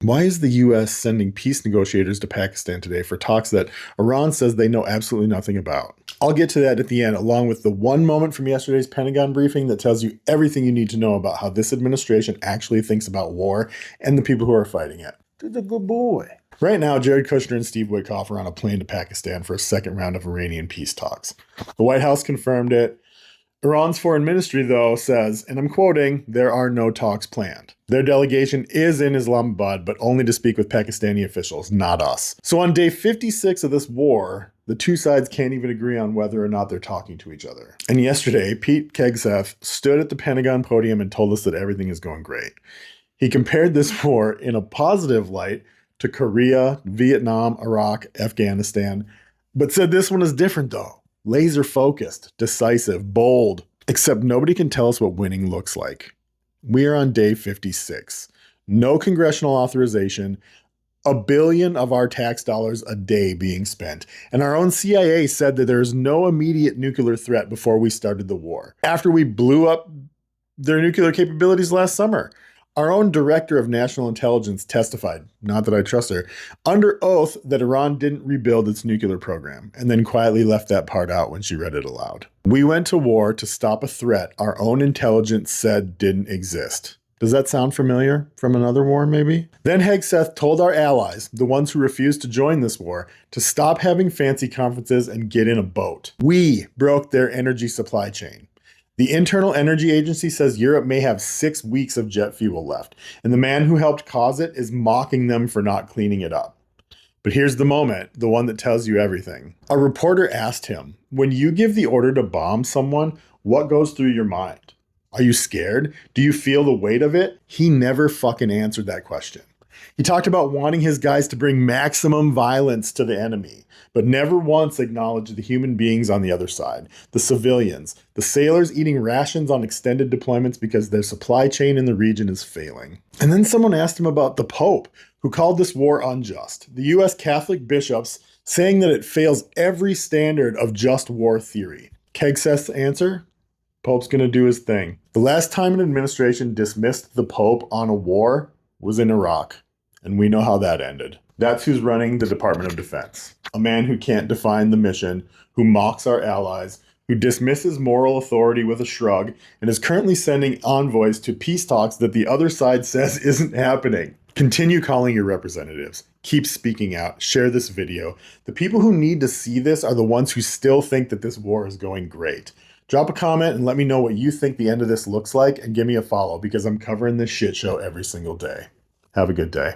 Why is the U.S. sending peace negotiators to Pakistan today for talks that Iran says they know absolutely nothing about? I'll get to that at the end, along with the one moment from yesterday's Pentagon briefing that tells you everything you need to know about how this administration actually thinks about war and the people who are fighting it. Dude's a good boy. Right now, Jared Kushner and Steve Witkoff are on a plane to Pakistan for a second round of Iranian peace talks. The White House confirmed it. Iran's foreign ministry, though, says, and I'm quoting, there are no talks planned. Their delegation is in Islamabad, but only to speak with Pakistani officials, not us. So on day 56 of this war, the two sides can't even agree on whether or not they're talking to each other. And yesterday, Pete Hegseth stood at the Pentagon podium and told us that everything is going great. He compared this war in a positive light to Korea, Vietnam, Iraq, Afghanistan, but said this one is different, though. Laser focused, decisive, bold, except nobody can tell us what winning looks like. We are on day 56. No congressional authorization, $1 billion of our tax dollars a day being spent. And our own CIA said that there is no immediate nuclear threat before we started the war, after we blew up their nuclear capabilities last summer. Our own director of national intelligence testified, not that I trust her, under oath that Iran didn't rebuild its nuclear program, and then quietly left that part out when she read it aloud. We went to war to stop a threat our own intelligence said didn't exist. Does that sound familiar from another war, maybe? Then Hegseth told our allies, the ones who refused to join this war, to stop having fancy conferences and get in a boat. We broke their energy supply chain. The Internal Energy Agency says Europe may have 6 weeks of jet fuel left, and the man who helped cause it is mocking them for not cleaning it up. But here's the moment, the one that tells you everything. A reporter asked him, when you give the order to bomb someone, what goes through your mind? Are you scared? Do you feel the weight of it? He never fucking answered that question. He talked about wanting his guys to bring maximum violence to the enemy, but never once acknowledged the human beings on the other side, the civilians, the sailors eating rations on extended deployments because their supply chain in the region is failing. And then someone asked him about the Pope, who called this war unjust. The U.S. Catholic bishops saying that it fails every standard of just war theory. Hegseth's answer? Pope's gonna do his thing. The last time an administration dismissed the Pope on a war was in Iraq. And we know how that ended. That's who's running the Department of Defense. A man who can't define the mission, who mocks our allies, who dismisses moral authority with a shrug, and is currently sending envoys to peace talks that the other side says isn't happening. Continue calling your representatives. Keep speaking out. Share this video. The people who need to see this are the ones who still think that this war is going great. Drop a comment and let me know what you think the end of this looks like, and give me a follow because I'm covering this shit show every single day. Have a good day.